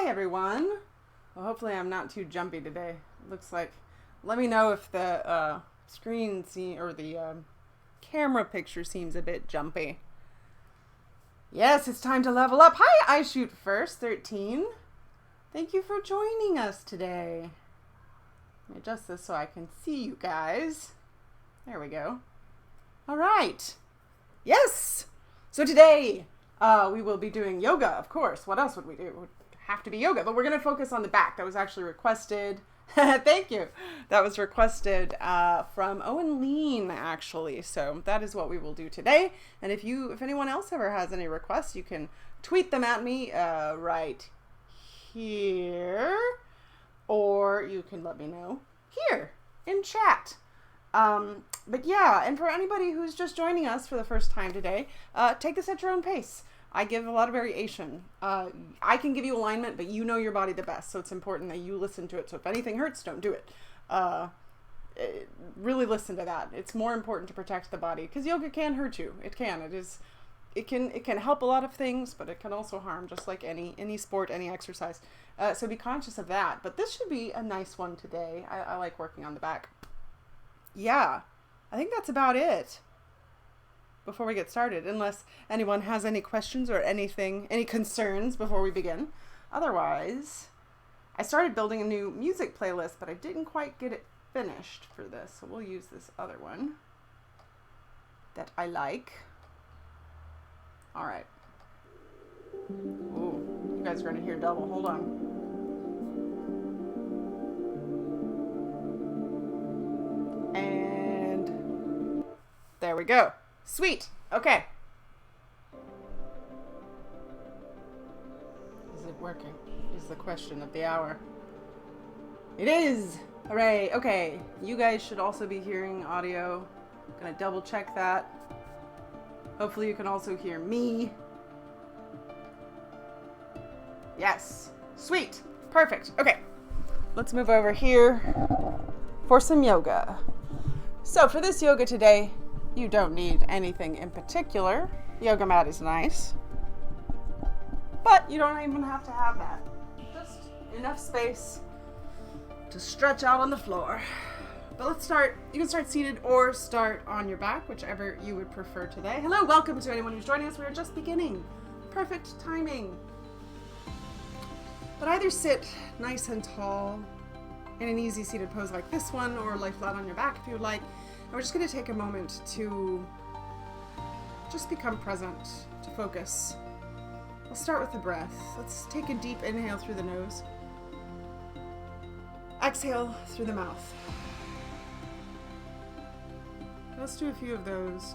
Hi everyone. Well, hopefully I'm not too jumpy today. Looks like, let me know if the the camera picture seems a bit jumpy. Yes, it's time to level up. Hi, I Shoot First 13. Thank you for joining us today. Let me adjust this so I can see you guys. There we go. All right. Yes. So today we will be doing yoga, of course. What else would we do? It would have to be yoga, but we're going to focus on the back. That was actually requested. Thank you. That was requested from Owen Lean, actually. So that is what we will do today. And if anyone else ever has any requests, you can tweet them at me right here, or you can let me know here in chat. But yeah, and for anybody who's just joining us for the first time today, take this at your own pace. I give a lot of variation. I can give you alignment, but you know your body the best, so it's important that you listen to it. So if anything hurts, don't do it. Really listen to that. It's more important to protect the body, because yoga can hurt you. It can. It can help a lot of things, but it can also harm, just like any sport, any exercise. So be conscious of that. But this should be a nice one today. I like working on the back. Yeah, I think that's about it before we get started, unless anyone has any questions or any concerns before we begin. Otherwise, I started building a new music playlist, but I didn't quite get it finished for this, so we'll use this other one that I like. All right. Ooh, you guys are going to hear double. Hold on. And there we go. Sweet. Okay. Is it working? Is the question of the hour. It is. Hooray. Okay. You guys should also be hearing audio. I'm gonna double check that. Hopefully you can also hear me. Yes. Sweet. Perfect. Okay. Let's move over here for some yoga. So for this yoga today, you don't need anything in particular. Yoga mat is nice, but you don't even have to have that. Just enough space to stretch out on the floor. But let's start. You can start seated or start on your back, whichever you would prefer today. Hello, welcome to anyone who's joining us. We are just beginning. Perfect timing. But either sit nice and tall in an easy seated pose like this one, or lie flat on your back if you would like. And we're just going to take a moment to just become present, to focus. We'll start with the breath. Let's take a deep inhale through the nose. Exhale through the mouth. Let's do a few of those.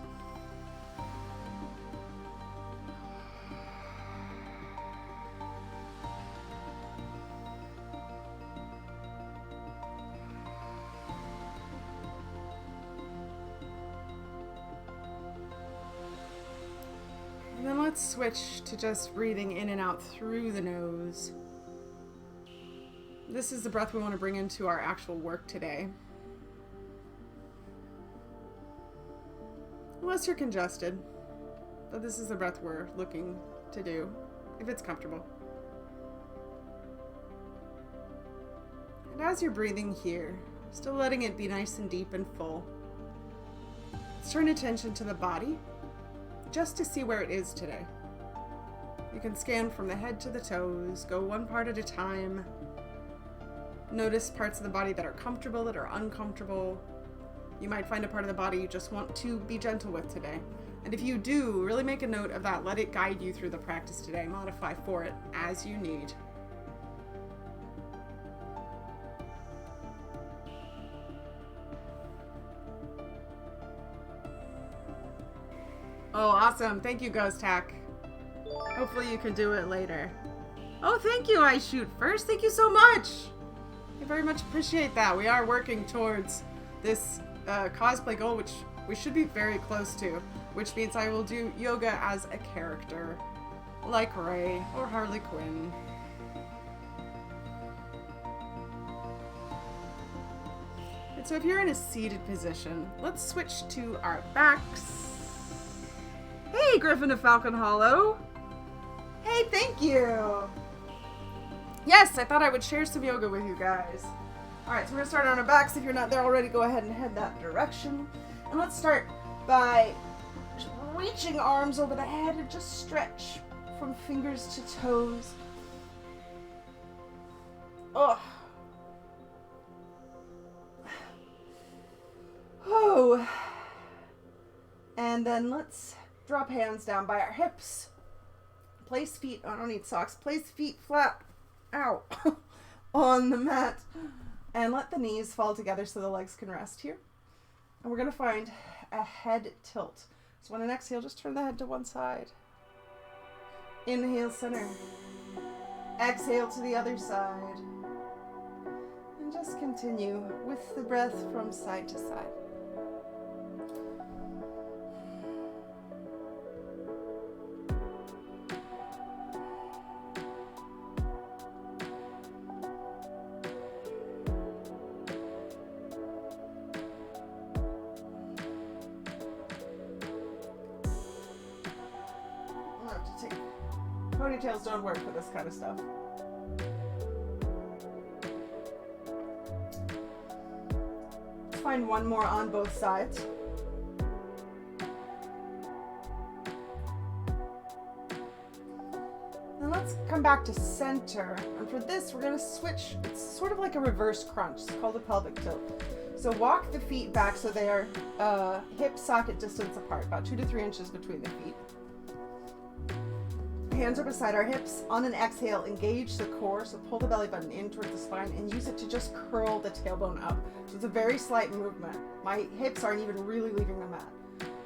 And then let's switch to just breathing in and out through the nose. This is the breath we want to bring into our actual work today. Unless you're congested, but this is the breath we're looking to do, if it's comfortable. And as you're breathing here, still letting it be nice and deep and full, let's turn attention to the body, just to see where it is today. You can scan from the head to the toes, go one part at a time. Notice parts of the body that are comfortable, that are uncomfortable. You might find a part of the body you just want to be gentle with today. And if you do, really make a note of that. Let it guide you through the practice today. Modify for it as you need. Oh, awesome. Thank you, Ghost Hack. Hopefully you can do it later. Oh, thank you, I Shoot First. Thank you so much. I very much appreciate that. We are working towards this cosplay goal, which we should be very close to, which means I will do yoga as a character, like Rey or Harley Quinn. And so if you're in a seated position, let's switch to our backs. Hey, Griffin of Falcon Hollow. Hey, thank you. Yes, I thought I would share some yoga with you guys. Alright, so we're going to start on our backs. If you're not there already, go ahead and head that direction. And let's start by reaching arms over the head and just stretch from fingers to toes. Oh. Oh. And then let's drop hands down by our hips. Place feet, I don't need socks, place feet flat out on the mat. And let the knees fall together so the legs can rest here. And we're going to find a head tilt. So on an exhale, just turn the head to one side. Inhale, center. Exhale to the other side. And just continue with the breath from side to side. Ponytails don't work for this kind of stuff. Let's find one more on both sides. Then let's come back to center. And for this, we're going to switch. It's sort of like a reverse crunch. It's called a pelvic tilt. So walk the feet back so they are hip socket distance apart, about 2 to 3 inches between the feet. Hands are beside our hips. On an exhale, engage the core, so pull the belly button in towards the spine and use it to just curl the tailbone up. So it's a very slight movement. My hips aren't even really leaving the mat.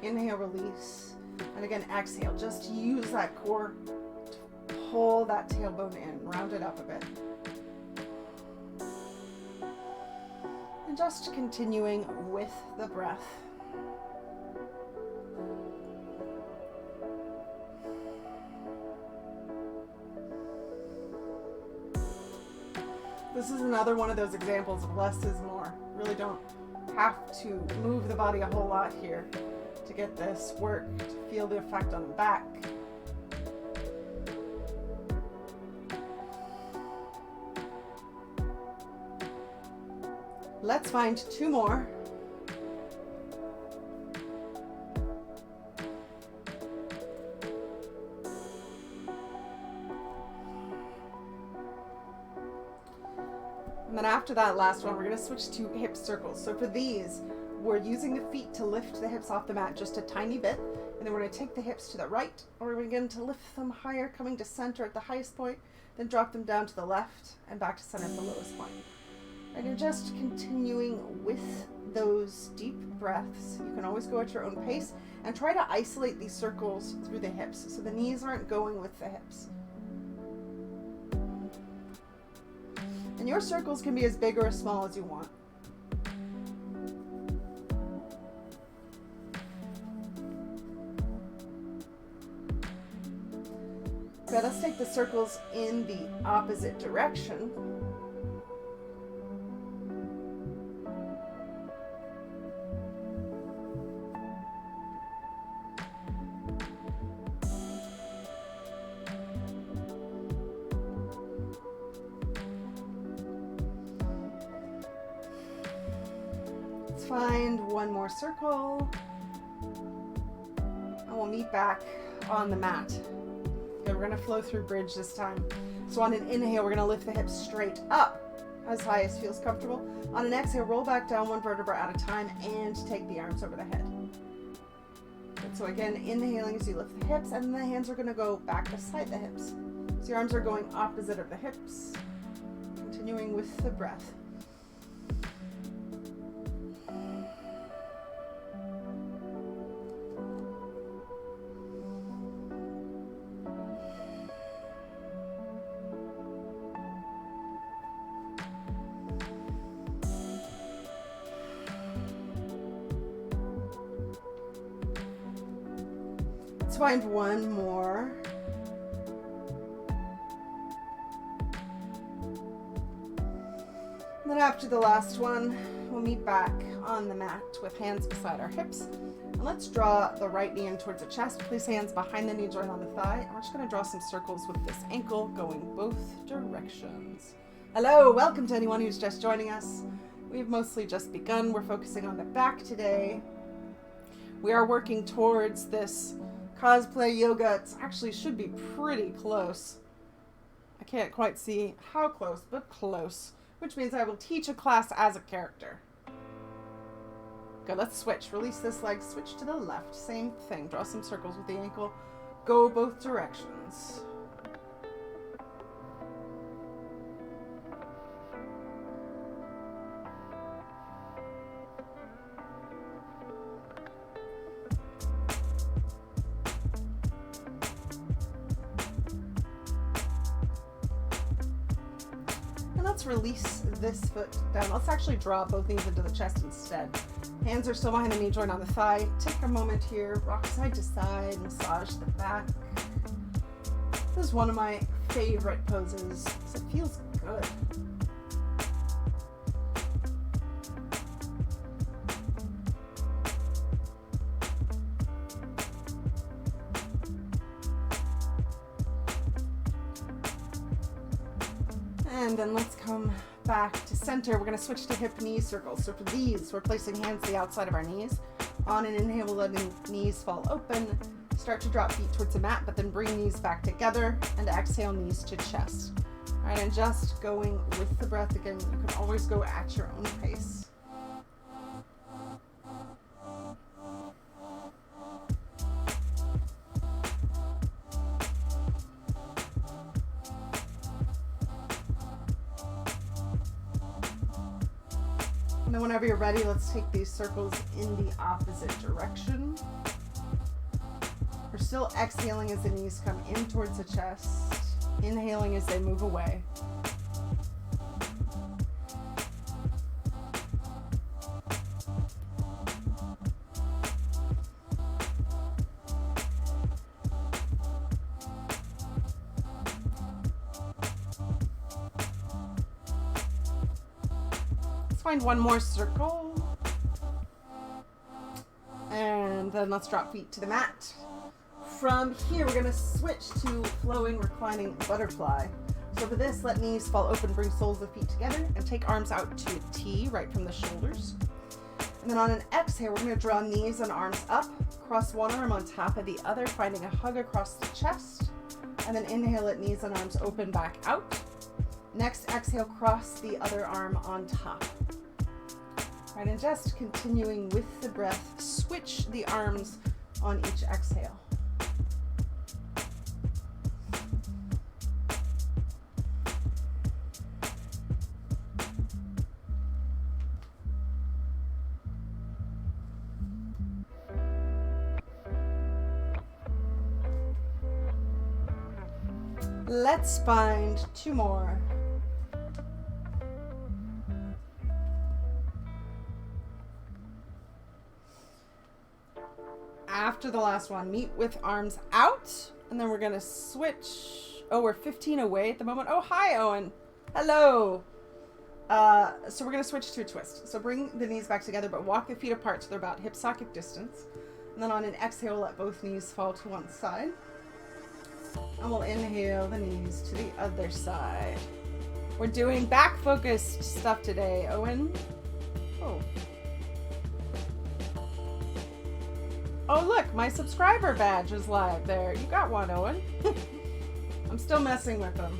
Inhale, release. And again, exhale. Just use that core to pull that tailbone in, round it up a bit. And just continuing with the breath. This is another one of those examples of less is more. Really don't have to move the body a whole lot here to get this work, to feel the effect on the back. Let's find 2 more. And then after that last one, we're going to switch to hip circles. So for these, we're using the feet to lift the hips off the mat just a tiny bit. And then we're going to take the hips to the right, or we're going to lift them higher, coming to center at the highest point, then drop them down to the left and back to center at the lowest point. And you're just continuing with those deep breaths. You can always go at your own pace and try to isolate these circles through the hips so the knees aren't going with the hips. And your circles can be as big or as small as you want. Okay, let's take the circles in the opposite direction. Find one more circle and we'll meet back on the mat. Okay, we're going to flow through bridge this time. So on an inhale, we're going to lift the hips straight up as high as feels comfortable. On an exhale, roll back down one vertebra at a time and take the arms over the head. And so again, inhaling as you lift the hips, and then the hands are going to go back beside the hips. So your arms are going opposite of the hips, continuing with the breath. Let's find one more. And then after the last one, we'll meet back on the mat with hands beside our hips. And let's draw the right knee in towards the chest. Place hands behind the knee joint on the thigh. And we're just going to draw some circles with this ankle going both directions. Hello, welcome to anyone who's just joining us. We've mostly just begun. We're focusing on the back today. We are working towards this cosplay yoga. It actually should be pretty close. I can't quite see how close, but close. Which means I will teach a class as a character. Good, let's switch. Release this leg, switch to the left. Same thing. Draw some circles with the ankle. Go both directions. And let's release this foot down. Let's actually draw both knees into the chest instead. Hands are still behind the knee joint on the thigh. Take a moment here, rock side to side, massage the back. This is one of my favorite poses because it feels good. And then let's come back to center. We're going to switch to hip knee circles. So for these, we're placing hands to the outside of our knees. On an inhale, we'll let the knees fall open. Start to drop feet towards the mat, but then bring knees back together and exhale, knees to chest. All right, and just going with the breath again. You can always go at your own pace. And then whenever you're ready, let's take these circles in the opposite direction. We're still exhaling as the knees come in towards the chest, inhaling as they move away. Find one more circle, and then let's drop feet to the mat. From here, we're going to switch to flowing reclining butterfly. So for this, let knees fall open, bring soles of feet together, and take arms out to a T right from the shoulders. And then on an exhale, we're going to draw knees and arms up, cross one arm on top of the other, finding a hug across the chest, and then inhale, let knees and arms open back out. Next, exhale, cross the other arm on top. Right, and just continuing with the breath, switch the arms on each exhale. Let's find two more. After the last one, meet with arms out, and then we're gonna switch. Oh, we're 15 away at the moment. Oh, hi, Owen. Hello. So we're gonna switch to a twist. So bring the knees back together, but walk the feet apart so they're about hip socket distance. And then on an exhale, let both knees fall to one side. And we'll inhale the knees to the other side. We're doing back-focused stuff today, Owen. Oh. Oh, look, my subscriber badge is live there. You got one, Owen. I'm still messing with them.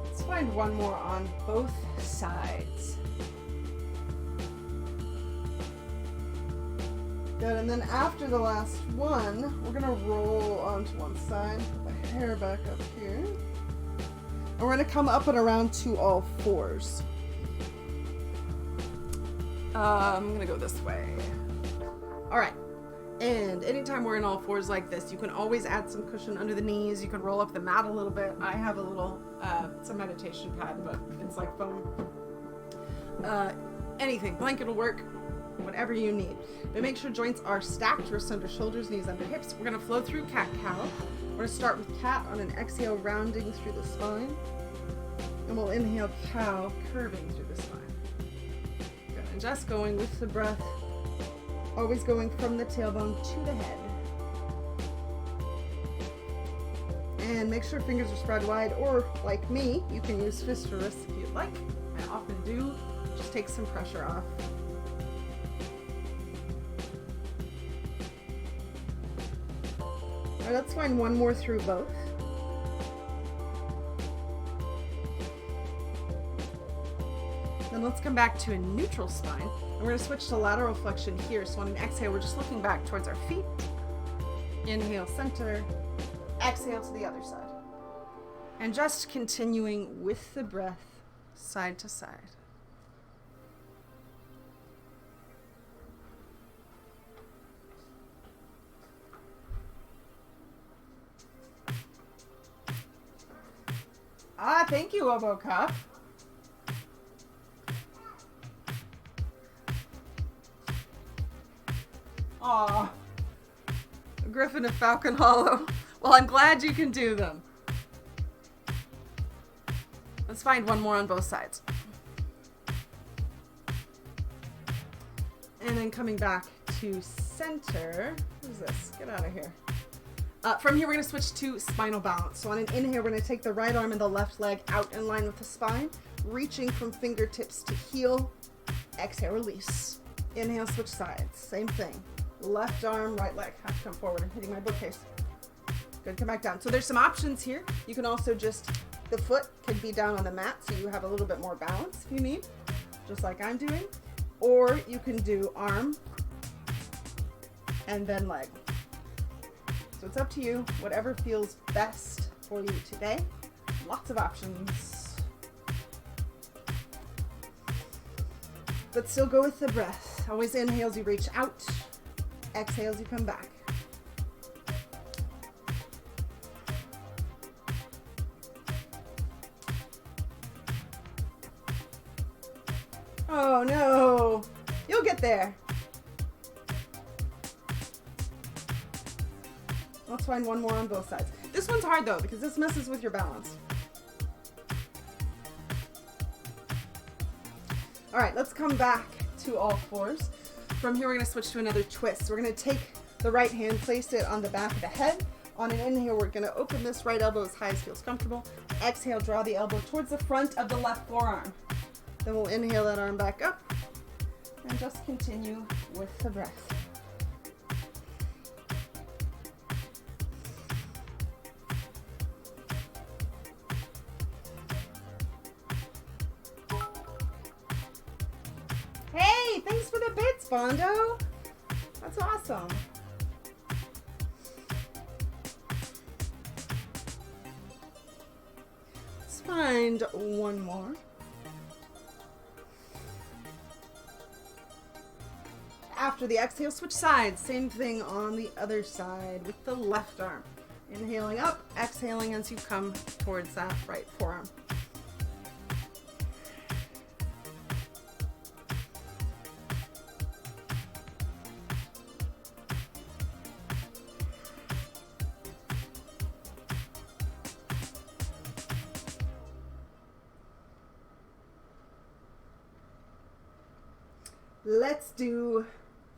Let's find one more on both sides. Good, and then after the last one, we're gonna roll onto one side, put the hair back up here. And we're gonna come up and around to all fours. I'm gonna go this way. All right, and anytime we're in all fours like this, you can always add some cushion under the knees. You can roll up the mat a little bit. I have a little, it's a meditation pad, but it's like foam. anything. Blanket will work, whatever you need. But make sure joints are stacked, wrists under shoulders, knees under hips. We're gonna flow through cat-cow. We're gonna start with cat on an exhale, rounding through the spine. And we'll inhale cow, curving through the spine. Good. And just going with the breath, always going from the tailbone to the head. And make sure fingers are spread wide, or like me, you can use fist or wrist if you'd like. I often do. Just take some pressure off. All right, let's find one more through both. Then let's come back to a neutral spine. And we're going to switch to lateral flexion here. So on an exhale, we're just looking back towards our feet. Inhale, center. Exhale to the other side. And just continuing with the breath, side to side. Ah, thank you, Oboe Cup. Aw. Griffin of Falcon Hollow. Well, I'm glad you can do them. Let's find one more on both sides. And then coming back to center. What is this? Get out of here. From here, we're going to switch to spinal balance. So on an inhale, we're going to take the right arm and the left leg out in line with the spine, reaching from fingertips to heel. Exhale, release. Inhale, switch sides. Same thing. Left arm, right leg. Have to come forward. I'm hitting my bookcase. Good, come back down. So there's some options here. You can also just, the foot could be down on the mat so you have a little bit more balance if you need, just like I'm doing. Or you can do arm and then leg. So it's up to you, whatever feels best for you today. Lots of options. But still go with the breath. Always inhales, you reach out. Exhales, you come back. Oh no, you'll get there. Let's find one more on both sides. This one's hard though, because this messes with your balance. All right, let's come back to all fours. From here, we're gonna switch to another twist. We're gonna take the right hand, place it on the back of the head. On an inhale, we're gonna open this right elbow as high as feels comfortable. Exhale, draw the elbow towards the front of the left forearm. Then we'll inhale that arm back up and just continue with the breath. Hey, thanks for the bits, Bondo. That's awesome. Let's find one more. After the exhale, switch sides. Same thing on the other side with the left arm. Inhaling up, exhaling as you come towards that right forearm.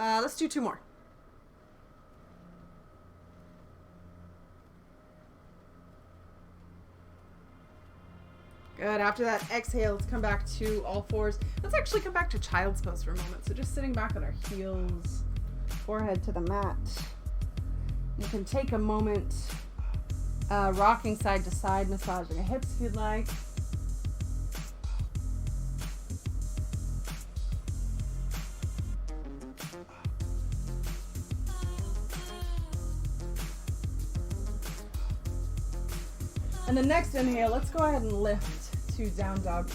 Let's do two more. Good. After that exhale, let's come back to all fours. Let's actually come back to child's pose for a moment. So just sitting back on our heels, forehead to the mat. You can take a moment, rocking side to side, massaging the hips if you'd like. And the next inhale, let's go ahead and lift to down dog.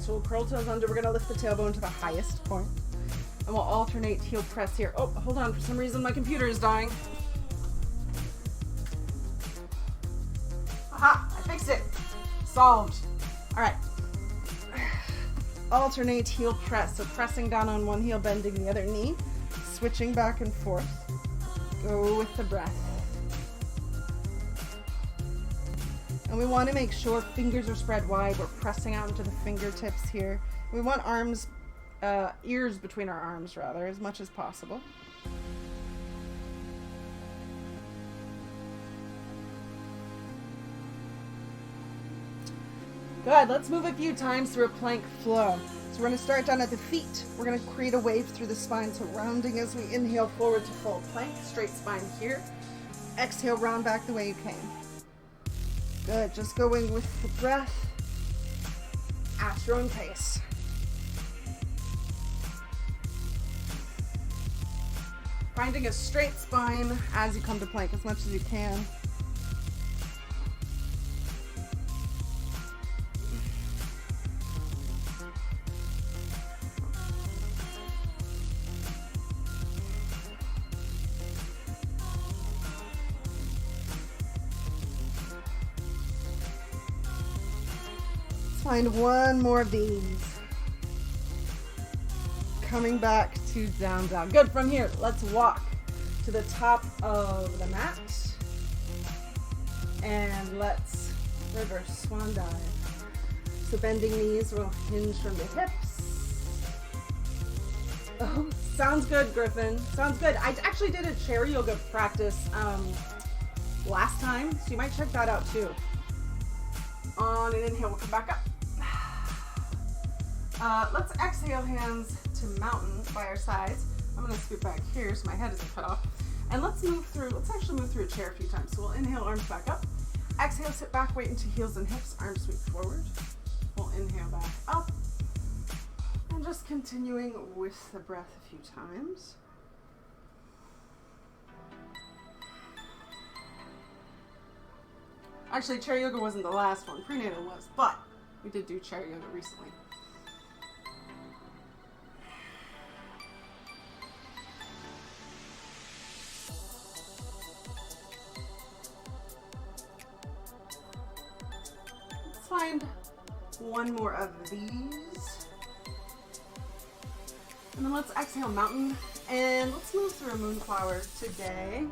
So we'll curl toes under. We're going to lift the tailbone to the highest point. And we'll alternate heel press here. Oh, hold on. For some reason, my computer is dying. Aha, I fixed it. Solved. All right. alternate heel press. So pressing down on one heel, bending the other knee, switching back and forth. Go with the breath. And we want to make sure fingers are spread wide. We're pressing out into the fingertips here. We want ears between our arms rather, as much as possible. Good, let's move a few times through a plank flow. So we're going to start down at the feet. We're going to create a wave through the spine, so rounding as we inhale forward to full plank, straight spine here. Exhale, round back the way you came. Good, just going with the breath at your own pace. Finding a straight spine as you come to plank as much as you can. Find one more of these. Coming back to down dog. Good, from here, let's walk to the top of the mat. And let's reverse swan dive. So bending knees will hinge from the hips. Oh, sounds good, Griffin. Sounds good. I actually did a chair yoga practice last time, so you might check that out too. On an inhale, we'll come back up. Let's exhale, hands to mountain by our sides. I'm going to scoot back here so my head isn't cut off. And let's actually move through a chair a few times. So we'll inhale, arms back up. Exhale, sit back, weight into heels and hips, arms sweep forward. We'll inhale back up. And just continuing with the breath a few times. Actually, chair yoga wasn't the last one. Prenatal was, but we did do chair yoga recently. Let's find one more of these. And then let's exhale, mountain. And let's move through a moonflower today.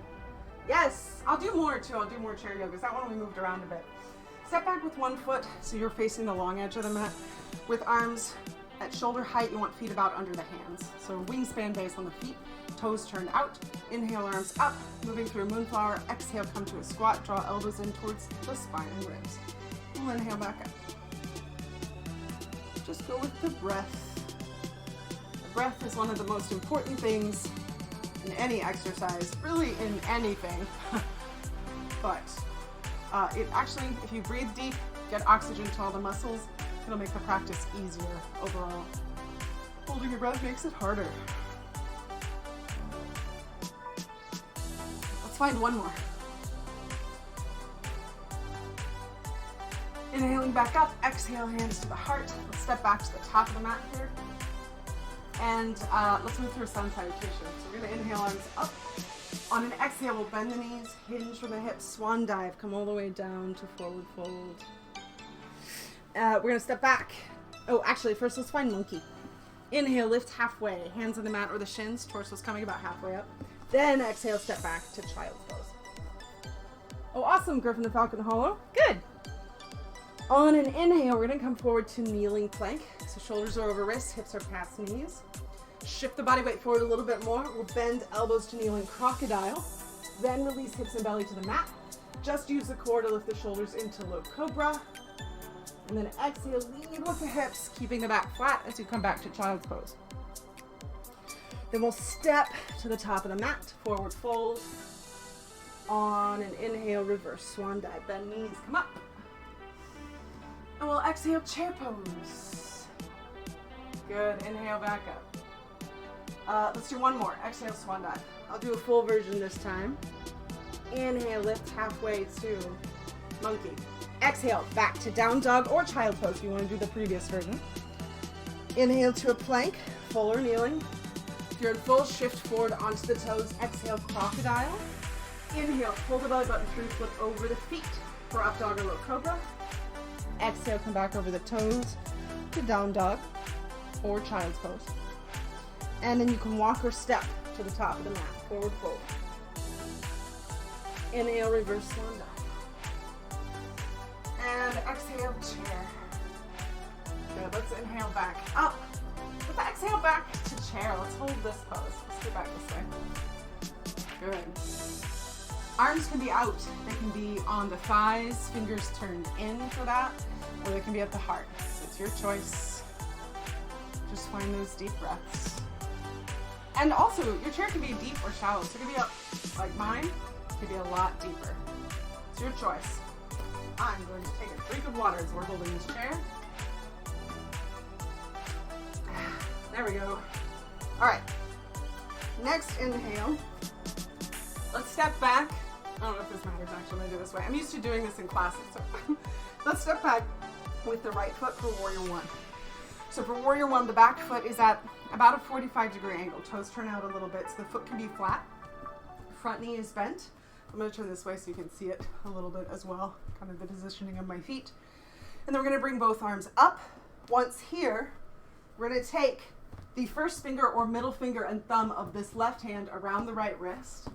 Yes, I'll do more too. I'll do more chair yogas. That one we moved around a bit. Step back with one foot so you're facing the long edge of the mat. With arms at shoulder height, you want feet about under the hands. So wingspan base on the feet, toes turned out. Inhale, arms up, moving through a moonflower. Exhale, come to a squat, draw elbows in towards the spine and ribs. We'll inhale back up. Just go with the breath. The breath is one of the most important things in any exercise, really in anything. But it actually, if you breathe deep, get oxygen to all the muscles, it'll make the practice easier overall. Holding your breath makes it harder. Let's find one more. Inhaling back up, exhale, hands to the heart. Let's step back to the top of the mat here. And let's move through a sun salutation. So we're going to inhale, arms up. On an exhale, we'll bend the knees, hinge from the hips, swan dive, come all the way down to forward fold. We're going to step back. Oh, actually, first let's find monkey. Inhale, lift halfway, hands on the mat or the shins, torso's coming about halfway up. Then exhale, step back to child's pose. Oh, awesome, Griffin the Falcon Hollow. Good. On an inhale, we're going to come forward to kneeling plank. So shoulders are over wrists, hips are past knees. Shift the body weight forward a little bit more. We'll bend elbows to kneeling crocodile. Then release hips and belly to the mat. Just use the core to lift the shoulders into low cobra. And then exhale, lead with the hips, keeping the back flat as you come back to child's pose. Then we'll step to the top of the mat, forward fold. On an inhale, reverse swan dive. Bend knees, come up. And we'll exhale, chair pose. Good, inhale, back up. Let's do one more. Exhale, swan dive. I'll do a full version this time. Inhale, lift halfway to monkey. Exhale, back to down dog or child pose if you want to do the previous version. Inhale to a plank, full or kneeling. If you're in full, shift forward onto the toes. Exhale, crocodile. Inhale, pull the belly button through, flip over the feet for up dog or low cobra. Exhale, come back over the toes to down dog. or child's pose. And then you can walk or step to the top of the mat, forward fold. Inhale, reverse swan down. And exhale, chair. Good, let's inhale back up. Let's exhale back to chair. Let's hold this pose. Let's go back this way. Good. Arms can be out. They can be on the thighs, fingers turned in for that, or they can be at the heart. It's your choice. Just find those deep breaths. And also, your chair can be deep or shallow. So it can be up like mine. It can be a lot deeper. It's your choice. I'm going to take a drink of water as we're holding this chair. There we go. All right. Next inhale. Let's step back. I don't know if this matters actually when I do this way. I'm used to doing this in classes. So let's step back with the right foot for warrior one. So for warrior one, the back foot is at about a 45-degree angle. Toes turn out a little bit so the foot can be flat. Front knee is bent. I'm going to turn this way so you can see it a little bit as well, kind of the positioning of my feet. And then we're going to bring both arms up. Once here, we're going to take the first finger or middle finger and thumb of this left hand around the right wrist.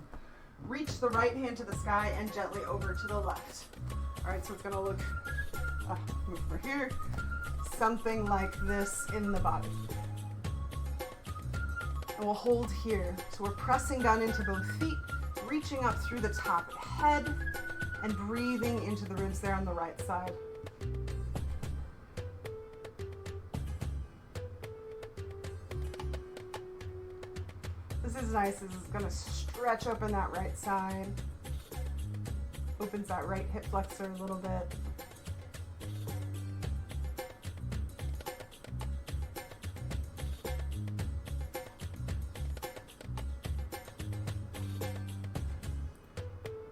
Reach the right hand to the sky and gently over to the left. All right, so it's going to look, move over here, something like this in the body. And we'll hold here. So we're pressing down into both feet, reaching up through the top head and breathing into the ribs there on the right side. This is nice. This is going to stretch open that right side. Opens that right hip flexor a little bit.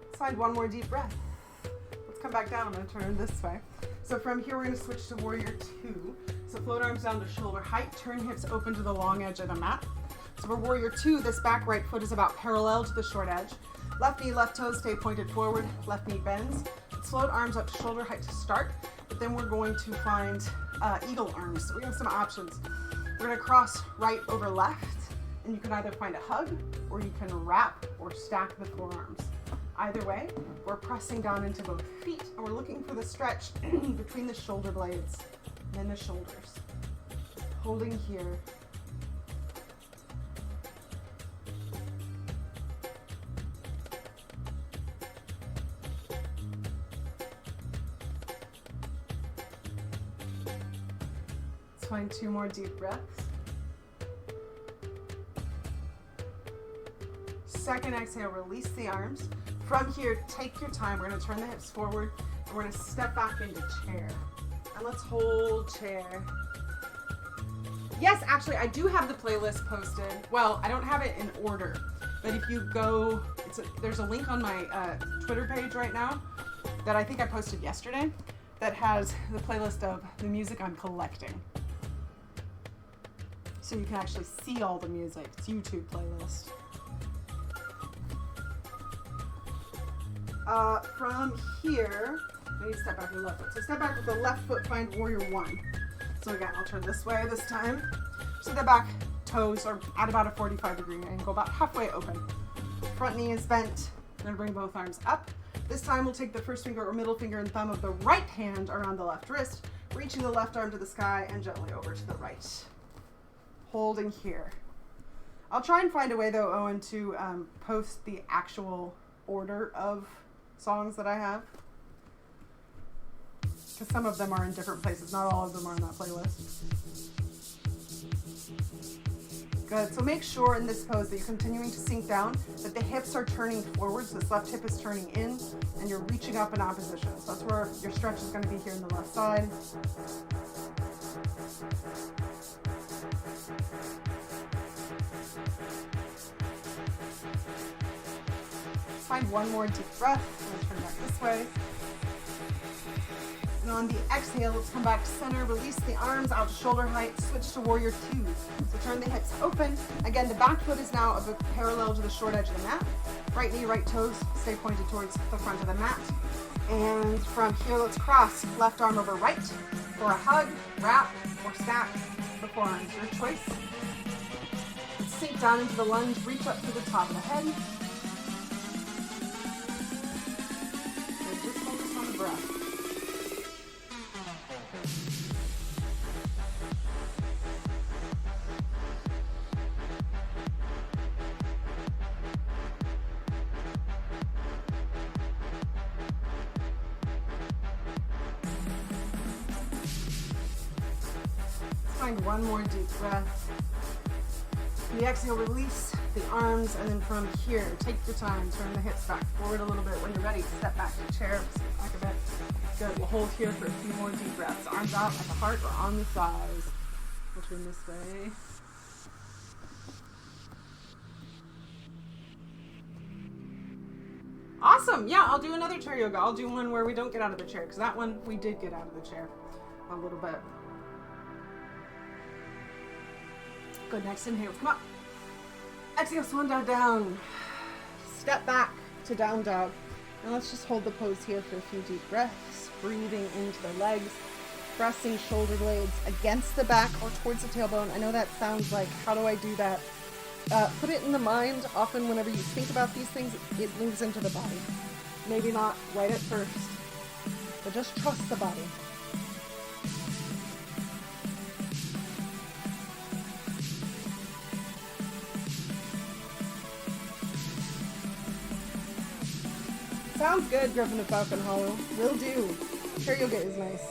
Let's find one more deep breath. Let's come back down. I'm going to turn this way. So from here, we're going to switch to warrior two. So float arms down to shoulder height. Turn hips open to the long edge of the mat. So for warrior two, this back right foot is about parallel to the short edge. Left knee, left toes stay pointed forward. Left knee bends. Let's float arms up to shoulder height to start. But then we're going to find eagle arms. So we have some options. We're going to cross right over left. And you can either find a hug or you can wrap or stack the forearms. Either way, we're pressing down into both feet and we're looking for the stretch between the shoulder blades and the shoulders. Holding here. Let's find two more deep breaths. Second exhale, release the arms. From here, take your time. We're going to turn the hips forward and we're going to step back into chair. And let's hold chair. Yes, actually, I do have the playlist posted. Well, I don't have it in order, but if you go, there's a link on my Twitter page right now that I think I posted yesterday that has the playlist of the music I'm collecting. So you can actually see all the music. It's YouTube playlist. From here, I need to step back with the left foot. So step back with the left foot, find warrior one. So again, I'll turn this way this time. So the back toes are at about a 45-degree angle, about halfway open. Front knee is bent. I'm gonna bring both arms up. This time we'll take the first finger or middle finger and thumb of the right hand around the left wrist, reaching the left arm to the sky and gently over to the right. Holding here. I'll try and find a way though, Owen, to post the actual order of songs that I have, because some of them are in different places. Not all of them are in that playlist. Good. So make sure in this pose that you're continuing to sink down, that the hips are turning forward. So this left hip is turning in and you're reaching up in opposition. So that's where your stretch is going to be here in the left side. Find one more deep breath. I'm going to turn back this way. And on the exhale, let's come back to center. Release the arms out to shoulder height. Switch to warrior two. So turn the hips open. Again, the back foot is now parallel to the short edge of the mat. Right knee, right toes stay pointed towards the front of the mat. And from here, let's cross left arm over right. for a hug, wrap, or stack the forearms, your choice. Let's sink down into the lunge, reach up to the top of the head. So just focus on the breath. Find one more deep breath. The exhale, release the arms, and then from here, take your time, turn the hips back forward a little bit. When you're ready, step back to chair, step back a bit. Good, we'll hold here for a few more deep breaths. Arms out at the heart or on the thighs. We'll turn this way. Awesome, yeah, I'll do another chair yoga. I'll do one where we don't get out of the chair, because that one we did get out of the chair a little bit. Good, next inhale, come up. Exhale, swan dive down. Step back to down dog. And let's just hold the pose here for a few deep breaths. Breathing into the legs. Pressing shoulder blades against the back or towards the tailbone. I know that sounds like, how do I do that? Put it in the mind. Often whenever you think about these things, it moves into the body. Maybe not right at first, but just trust the body. Sounds good, Griffin of Falcon Hollow. Will do. Chair yoga is nice.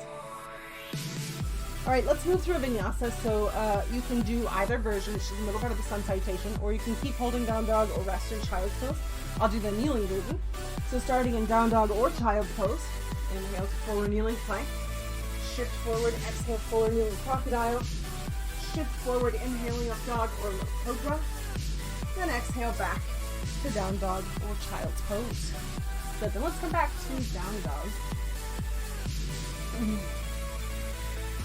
All right, let's move through a vinyasa. So you can do either version, which is the middle part of the sun salutation, or you can keep holding down dog or rest in child's pose. I'll do the kneeling version. So starting in down dog or child's pose, inhale to forward kneeling plank, shift forward, exhale forward kneeling crocodile, shift forward, inhaling up dog or low cobra, then exhale back to down dog or child's pose. Good, then let's come back to down dog.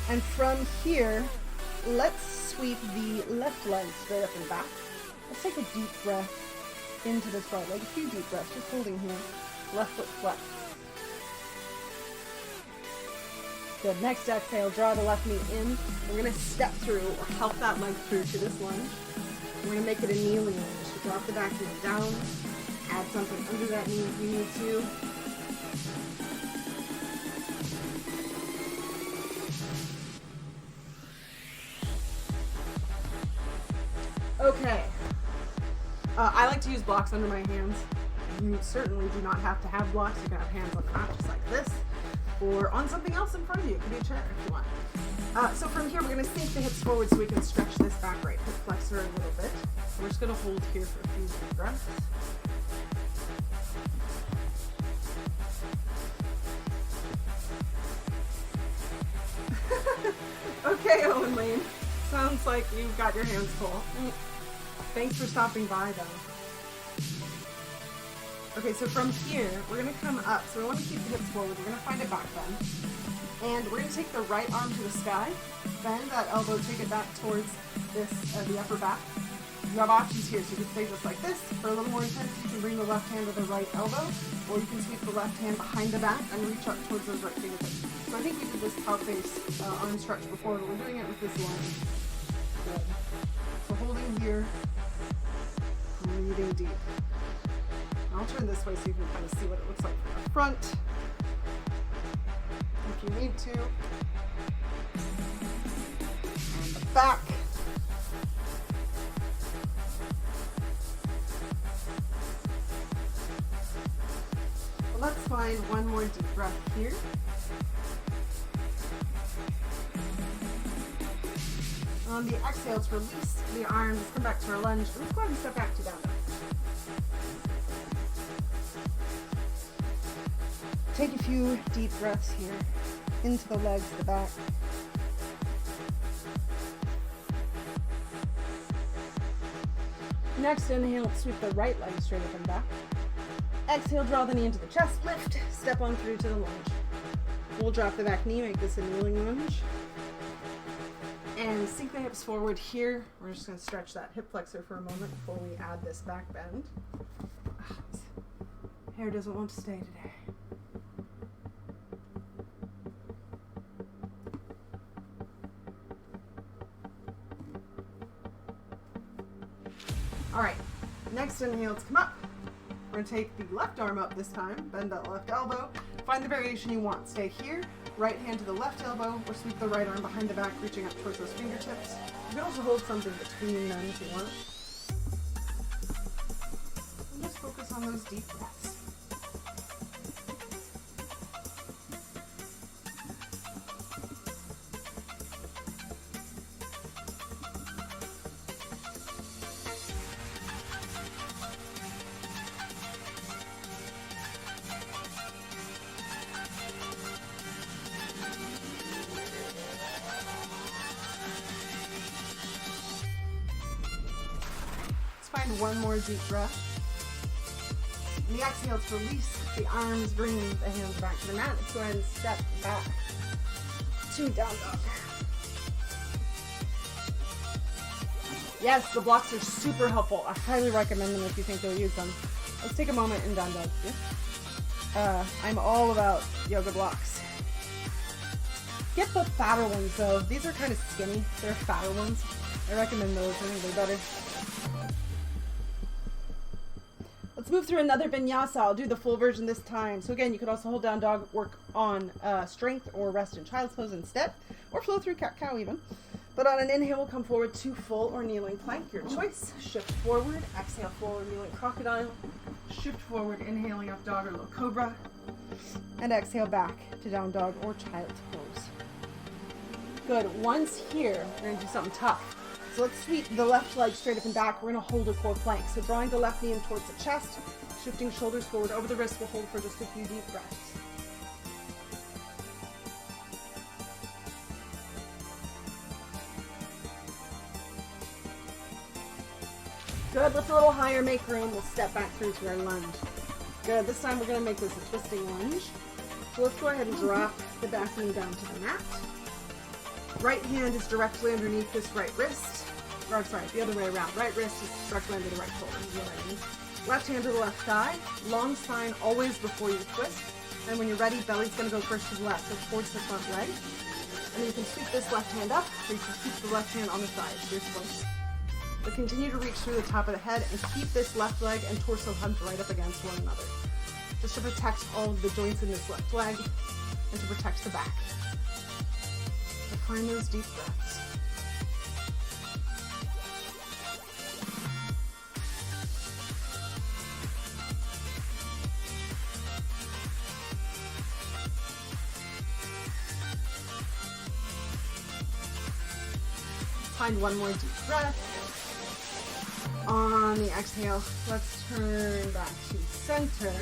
And from here, let's sweep the left leg straight up and back. Let's take a deep breath into this right leg. A few deep breaths, just holding here. Left foot flex. Good, next exhale, draw the left knee in. We're gonna step through or help that leg through to this lunge. We're gonna make it a kneeling lunge. So drop the back knee down. Add something under that knee if you need to. Okay. I like to use blocks under my hands. You certainly do not have to have blocks. You can have hands on the mat just like this, or on something else in front of you. It could be a chair if you want. So from here, we're going to sink the hips forward so we can stretch this back right hip flexor a little bit. So we're just going to hold here for a few deep breaths. Okay, Owen Lane. Sounds like you've got your hands full. Thanks for stopping by, though. Okay, so from here, we're going to come up. So we want to keep the hips forward. We're going to find a back bend. And we're going to take the right arm to the sky. Bend that elbow, take it back towards this, the upper back. You have options here, so you can stay just like this. For a little more intense, you can bring the left hand to the right elbow, or you can sweep the left hand behind the back and reach up towards those right fingertips. So I think we did this cow face arm stretch before, but we're doing it with this line. Good. So holding here, breathing deep. I'll turn this way so you can kind of see what it looks like from the front, if you need to. And the back. Let's find one more deep breath here. On the exhale, let's release the arms, come back to our lunge. Let's go ahead and step back to down dog. Take a few deep breaths here into the legs, the back. Next inhale, sweep the right leg straight up and back. Exhale, draw the knee into the chest, lift, step on through to the lunge. We'll drop the back knee, make this a kneeling lunge. And sink the hips forward here. We're just going to stretch that hip flexor for a moment before we add this back bend. Hair doesn't want to stay today. All right, next inhale, let's come up. We're gonna take the left arm up this time, bend that left elbow, find the variation you want. Stay here, right hand to the left elbow, or sweep the right arm behind the back, reaching up towards those fingertips. You can also hold something between them if you want. And just focus on those deep breaths. Find one more deep breath. And the exhale to release the arms, bring the hands back to the mat. Let's go ahead and step back to down dog. Yes, the blocks are super helpful. I highly recommend them if you think you'll use them. Let's take a moment in down dog. I'm all about yoga blocks. Get the fatter ones though. These are kind of skinny. They're fatter ones. I recommend those. I think they're better. Let's move through another vinyasa. I'll do the full version this time. So again, you could also hold down dog, work on strength, or rest in child's pose instead, or flow through cat-cow even. But on an inhale, we'll come forward to full or kneeling plank, your choice. Shift forward, exhale, forward, kneeling crocodile. Shift forward, inhaling up dog or low cobra. And exhale back to down dog or child's pose. Good. Once here, we're going to do something tough. So let's sweep the left leg straight up and back. We're going to hold a core plank. So drawing the left knee in towards the chest, shifting shoulders forward over the wrist. We'll hold for just a few deep breaths. Good. Lift a little higher, make room. We'll step back through to our lunge. Good. This time we're going to make this a twisting lunge. So let's go ahead and drop the back knee down to the mat. Right hand is directly underneath this right wrist. Or sorry, the other way around. Right wrist is directly under the right shoulder. You know what I mean? Left hand to the left thigh. Long spine always before you twist. And when you're ready, belly's going to go first to the left, so towards the front leg. And then you can sweep this left hand up, or you can keep the left hand on the side. Your choice. But continue to reach through the top of the head and keep this left leg and torso hugged right up against one another. Just to protect all of the joints in this left leg and to protect the back. So find those deep breaths. Find one more deep breath. On the exhale, let's turn back to center.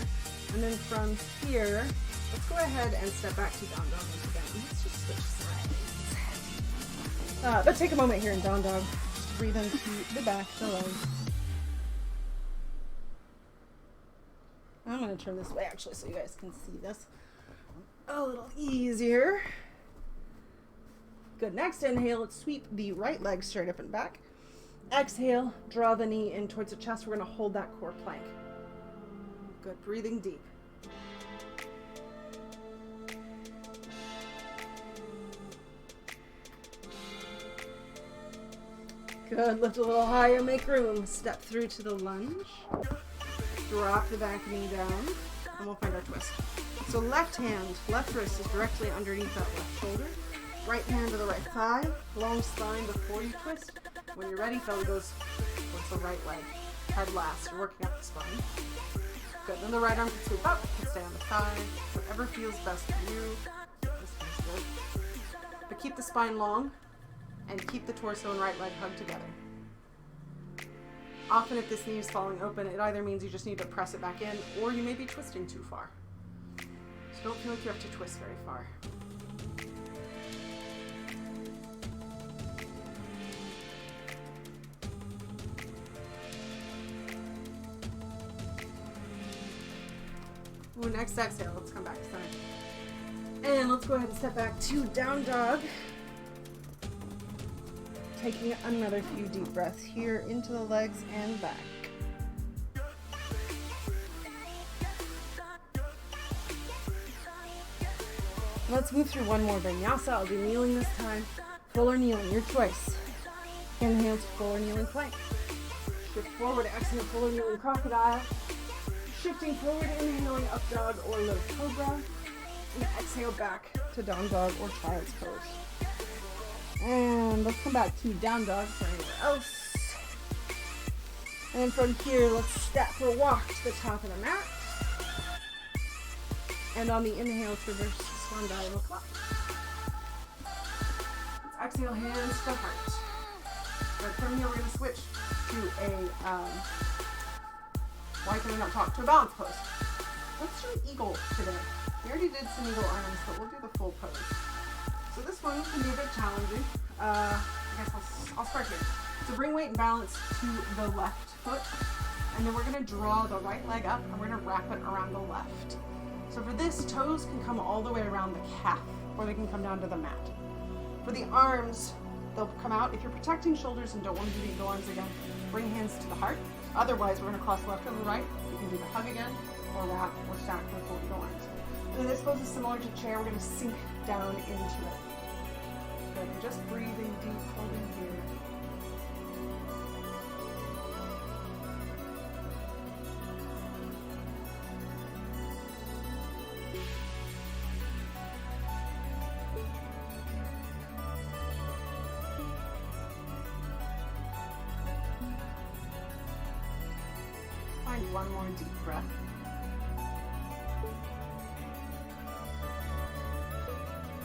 And then from here, let's go ahead and step back to down dog once again. Let's just switch sides. But take a moment here in down dog. Just breathe into the back, the legs. I'm going to turn this way actually so you guys can see this a little easier. Good. Next inhale, let's sweep the right leg straight up and back. Exhale, draw the knee in towards the chest. We're going to hold that core plank. Good. Breathing deep. Good. Lift a little higher, make room. Step through to the lunge. Drop the back knee down, and we'll find our twist. So left hand, left wrist is directly underneath that left shoulder. Right hand to the right thigh, long spine before you twist. When you're ready, belly goes towards the right leg. Head last, you're working up the spine. Good, then the right arm can sweep up, can stay on the thigh. Whatever feels best for you. This feels good. But keep the spine long, and keep the torso and right leg hugged together. Often if this knee is falling open, it either means you just need to press it back in, or you may be twisting too far. So don't feel like you have to twist very far. Ooh, next exhale, let's come back to center. And let's go ahead and step back to down dog. Taking another few deep breaths here into the legs and back. Let's move through one more vinyasa. I'll do kneeling this time. Full or kneeling, your choice. Inhale to full or kneeling plank. Shift forward, exhale, forward kneeling crocodile. Shifting forward, inhaling up dog or low cobra. And exhale back to down dog or child's pose. And let's come back to down dog for anywhere else. And from here, let's step or walk to the top of the mat. And on the inhale, traverse swan dive or clock. Let's exhale, hands to heart. But from here, we're going to switch to a coming up top to a balance pose. Let's do eagle today. We already did some eagle arms, but we'll do the full pose. So this one can be a bit challenging. I guess I'll start here. So bring weight and balance to the left foot, and then we're going to draw the right leg up, and we're going to wrap it around the left. So for this, toes can come all the way around the calf, or they can come down to the mat. For the arms, they'll come out. If you're protecting shoulders and don't want to do the eagle arms again, bring hands to the heart. Otherwise, we're going to cross left over right. You can do the hug again, or wrap, or stack the full eagle arms. And then this pose is similar to chair. We're going to sink down into it. Good. And just breathing deep, holding here. Find one more deep breath.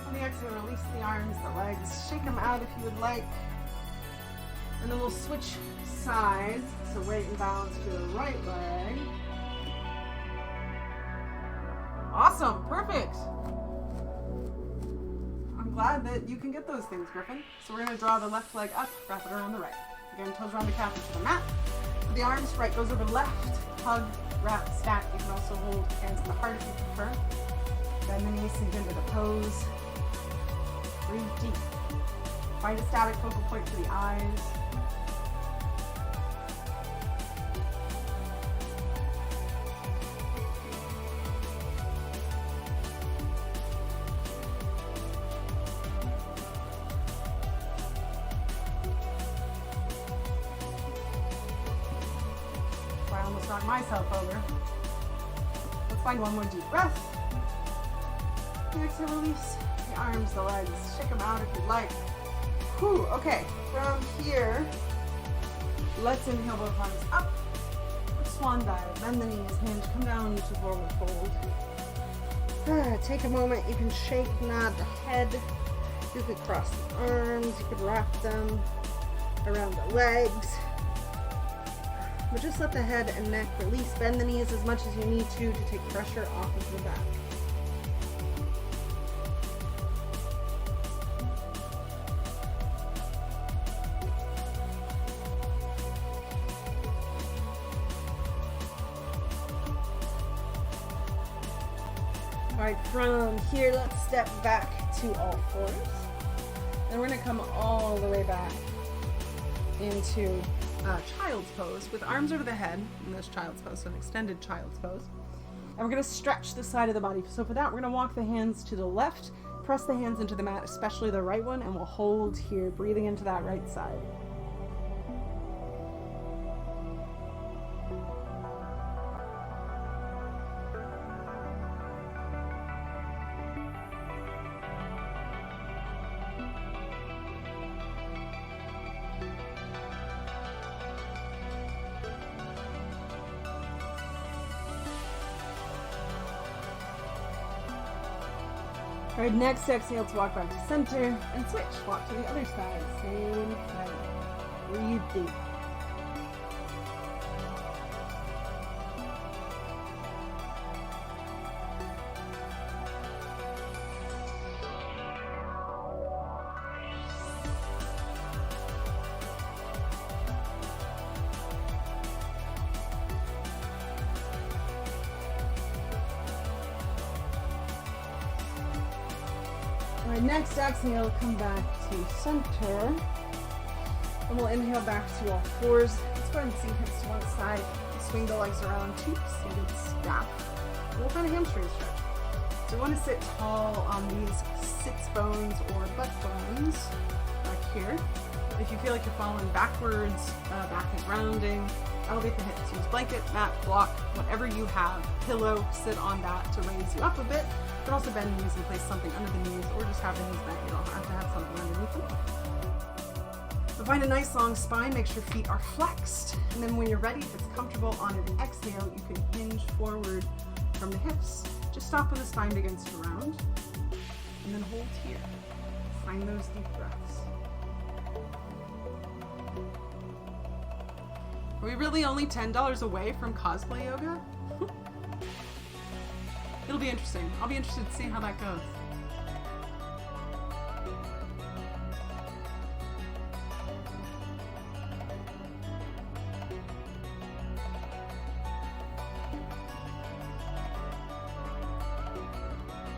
On the exhale, release the arms, the legs, shake them out if you would like. And then we'll switch sides, so weight and balance to the right leg. Awesome, perfect. I'm glad that you can get those things, Griffin. So we're going to draw the left leg up, wrap it around the right. Again, toes around the calf into the mat. For the arms, right goes over left, hug, wrap, stack. You can also hold hands at the heart if you prefer. Bend the knees, sink into the pose. Breathe deep. Find a static focal point for the eyes. I almost knocked myself over. Let's find one more deep breath. And exhale, release the arms, the legs. Shake them out if you'd like. Whew, okay. From here, let's inhale both arms up. Swan dive. Bend the knees. Hands come down to forward fold. Take a moment. You can shake, nod the head. You could cross the arms. You could wrap them around the legs. But just let the head and neck release. Bend the knees as much as you need to take pressure off of the back. Alright, from here, let's step back to all fours. And we're going to come all the way back into child's pose with arms over the head in this child's pose, so an extended child's pose. And we're going to stretch the side of the body. So for that, we're going to walk the hands to the left, press the hands into the mat, especially the right one, and we'll hold here, breathing into that right side. All right, next exhale to walk back to center and switch. Walk to the other side. Same thing. Breathe deep. All right, next exhale, come back to center. And we'll inhale back to all fours. Let's go ahead and sink hips to one side. Swing the legs around to seated staff. And we'll find a hamstring stretch. So we want to sit tall on these sits bones or butt bones. back here. If you feel like you're falling backwards, back is rounding, elevate the hips. Use blanket, mat, block, whatever you have. Pillow, sit on that to raise you up a bit, but also bend the knees and place something under the knees, or just have the knees bent. You don't have to have something underneath them. So find a nice long spine, make sure feet are flexed, and then when you're ready, if it's comfortable on an exhale, you can hinge forward from the hips. Just stop when the spine begins to round, and then hold here. Find those deep breaths. Are we really only $10 away from cosplay yoga? It'll be interesting. I'll be interested to see how that goes.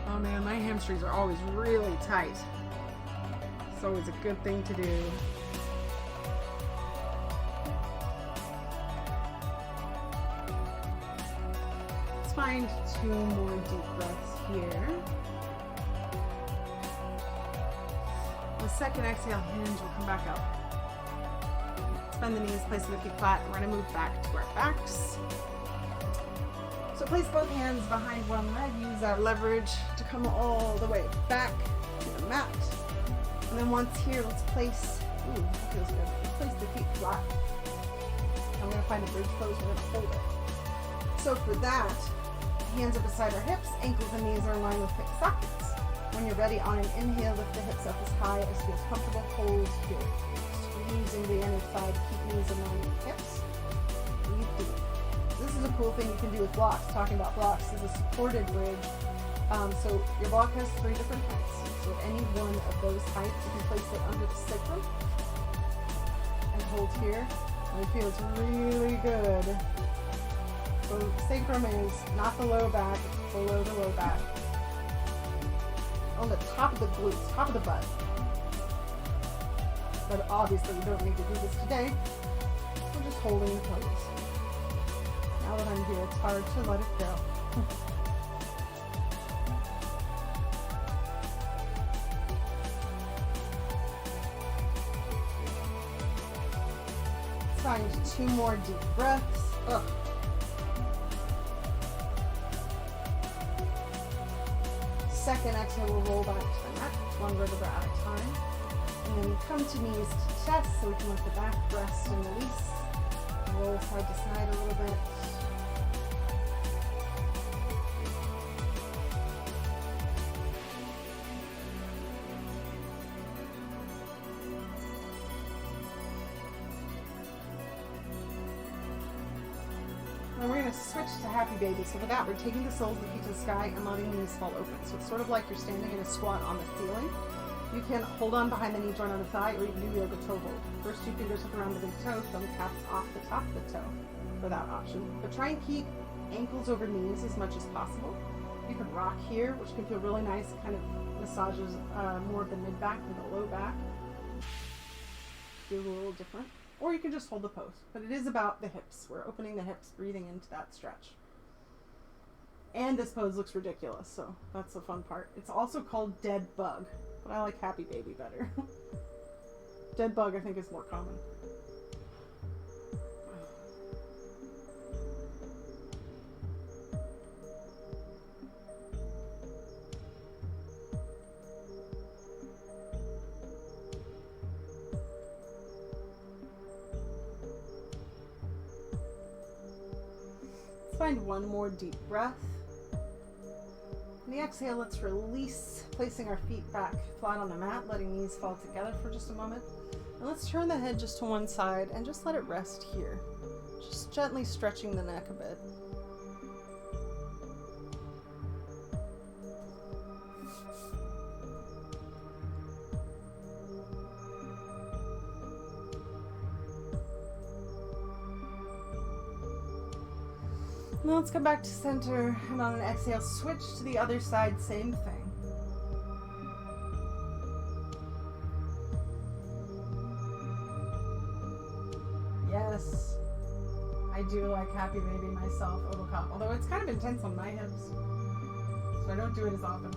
Oh man, my hamstrings are always really tight. It's always a good thing to do. Let's find 2 more deep breaths here. The second exhale, hinge, we'll come back up. Bend the knees, place the feet flat, and we're going to move back to our backs. So place both hands behind one leg, use that leverage to come all the way back to the mat. And then once here, let's place, ooh, that feels good. Let's place the feet flat. And we're gonna find a bridge pose, we're gonna hold it. So for that, hands are beside our hips, ankles and knees are in line with hip sockets. When you're ready, on an inhale, lift the hips up as high as feels comfortable, hold here. Squeezing the inner thigh to keep knees in line with hips. Breathe deep. This is a cool thing you can do with blocks. Talking about blocks, this is a supported bridge. So your block has 3 different heights. So at any one of those heights, you can place it under the sacrum and hold here. And it feels really good. So sacrum is not the low back, it's below the low back. On the top of the glutes, top of the butt. But obviously you don't need to do this today. We're just holding in place. Now that I'm here, it's hard to let it go. Find 2 more deep breaths. Ugh. Second exhale, we'll roll back to the mat, 1 vertebra at a time. And then come to knees to chest, so we can let the back rest and release. Roll side to side a little bit. And we're going to switch to Happy Baby. So for that, we're taking the soles of the feet to the sky and letting the knees fall open. So it's sort of like you're standing in a squat on the ceiling. You can hold on behind the knee joint on the thigh, or you can do yoga toe hold. First 2 fingers hook around the big toe, thumb caps off the top of the toe for that option. But try and keep ankles over knees as much as possible. You can rock here, which can feel really nice. It kind of massages more of the mid-back than the low back. Feels a little different. Or you can just hold the pose. But it is about the hips. We're opening the hips, breathing into that stretch. And this pose looks ridiculous, so that's the fun part. It's also called Dead Bug, but I like Happy Baby better. Dead Bug, I think, is more common. Find 1 more deep breath. On the exhale, let's release, placing our feet back flat on the mat, letting knees fall together for just a moment. And let's turn the head just to one side and just let it rest here. Just gently stretching the neck a bit. Now let's come back to center, and on an exhale, switch to the other side, same thing. Yes, I do like Happy Baby myself, Obokop, although it's kind of intense on my hips, so I don't do it as often.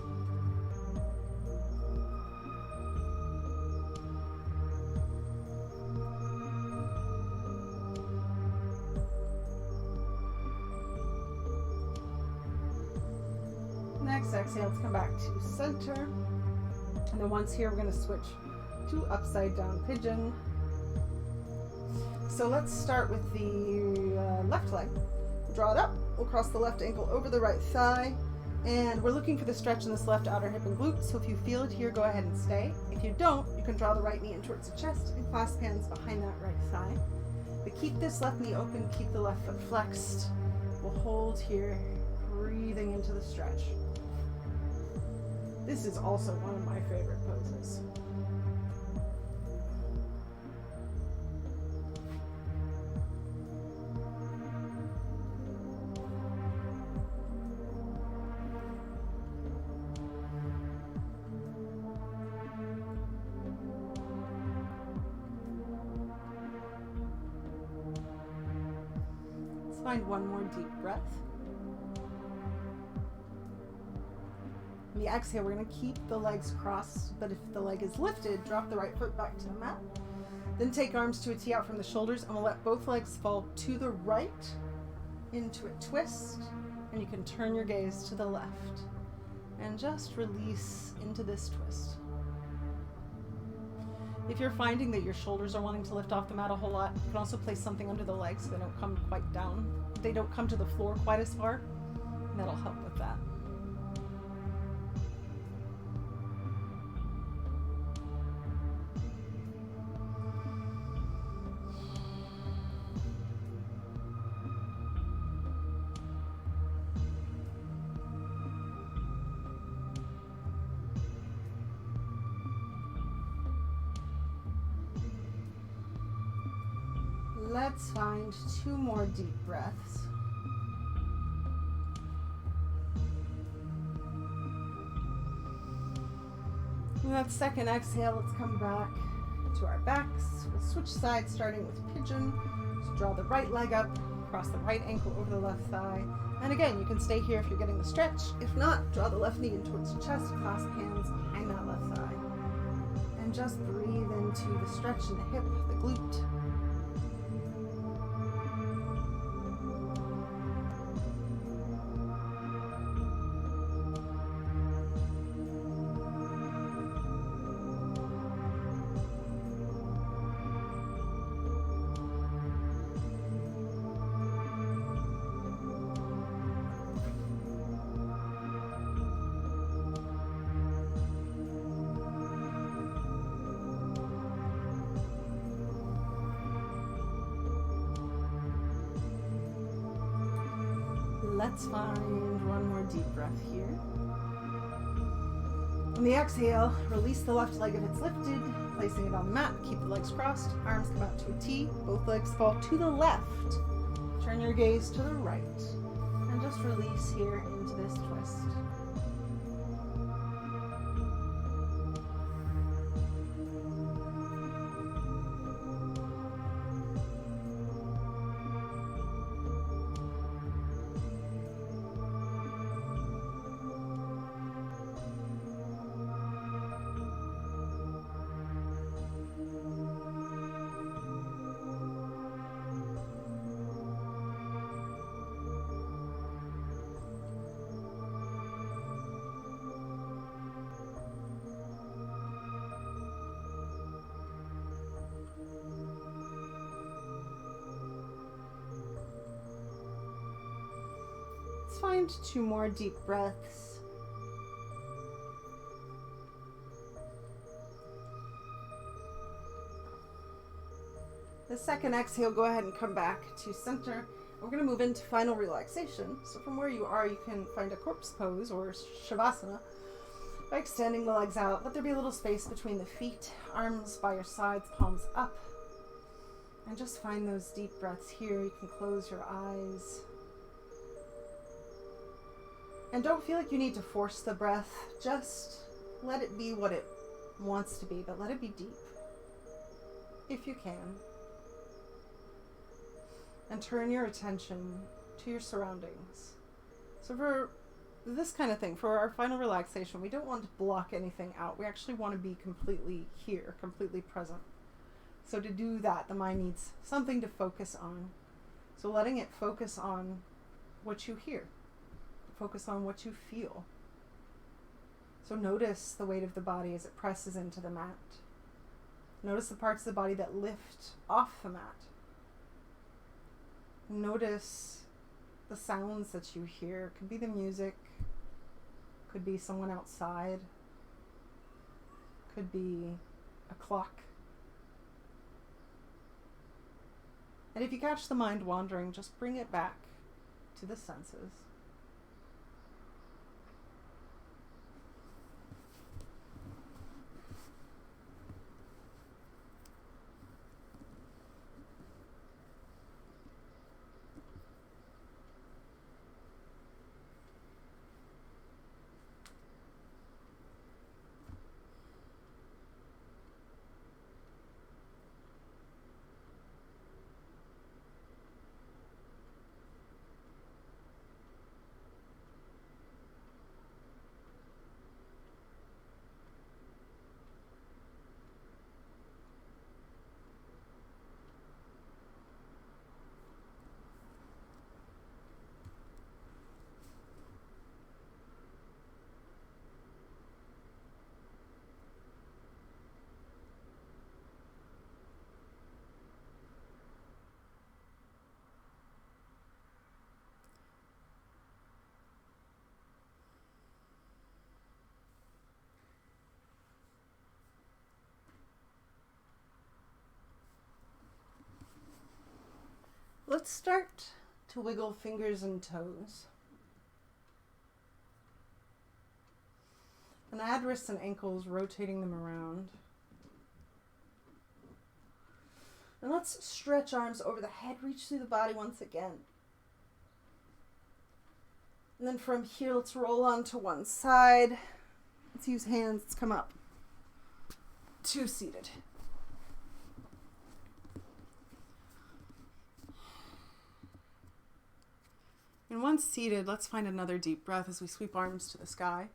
next exhale, let's come back to center. And then once here, we're going to switch to upside down pigeon. So let's start with the left leg. Draw it up. We'll cross the left ankle over the right thigh. And we're looking for the stretch in this left outer hip and glute. So if you feel it here, go ahead and stay. If you don't, you can draw the right knee in towards the chest and clasp hands behind that right thigh. But keep this left knee open, keep the left foot flexed. We'll hold here, breathing into the stretch. This is also one of my favorite poses. Find one more deep breath. On the exhale, we're going to keep the legs crossed, but if the leg is lifted, drop the right foot back to the mat. Then take arms to a T out from the shoulders, and we'll let both legs fall to the right into a twist, and you can turn your gaze to the left and just release into this twist. If you're finding that your shoulders are wanting to lift off the mat a whole lot, you can also place something under the legs so they don't come quite down. They don't come to the floor quite as far, and that'll help with that. Let's find two more deep breaths. On that second exhale, let's come back to our backs. We'll switch sides starting with pigeon. So draw the right leg up, cross the right ankle over the left thigh. And again, you can stay here if you're getting the stretch. If not, draw the left knee in towards the chest, clasp hands behind that left thigh. And just breathe into the stretch in the hip, the glute. Let's find one more deep breath here. On the exhale, release the left leg if it's lifted, placing it on the mat. Keep the legs crossed, arms come out to a T, both legs fall to the left. Turn your gaze to the right, and just release here into this twist. Let's find two more deep breaths. The second exhale, go ahead and come back to center. We're going to move into final relaxation. So from where you are, you can find a corpse pose or Shavasana by extending the legs out. Let there be a little space between the feet, arms by your sides, palms up. And just find those deep breaths here. You can close your eyes. And don't feel like you need to force the breath. Just let it be what it wants to be, but let it be deep, if you can. And turn your attention to your surroundings. So for this kind of thing, for our final relaxation, we don't want to block anything out. We actually want to be completely here, completely present. So to do that, the mind needs something to focus on. So letting it focus on what you hear. Focus on what you feel. So notice the weight of the body as it presses into the mat. Notice the parts of the body that lift off the mat. Notice the sounds that you hear. Could be the music, could be someone outside, could be a clock. And if you catch the mind wandering, just bring it back to the senses. Let's start to wiggle fingers and toes. And add wrists and ankles, rotating them around. And let's stretch arms over the head, reach through the body once again. And then from here, let's roll onto one side. Let's use hands, let's come up. 2 seated. And once seated, let's find another deep breath as we sweep arms to the sky.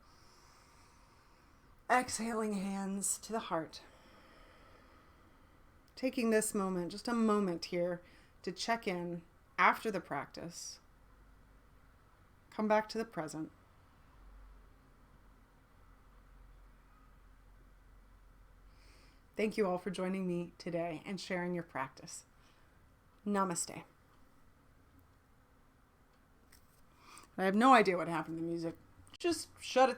Exhaling hands to the heart. Taking this moment, just a moment here, to check in after the practice. Come back to the present. Thank you all for joining me today and sharing your practice. Namaste. I have no idea what happened to the music. Just shut itself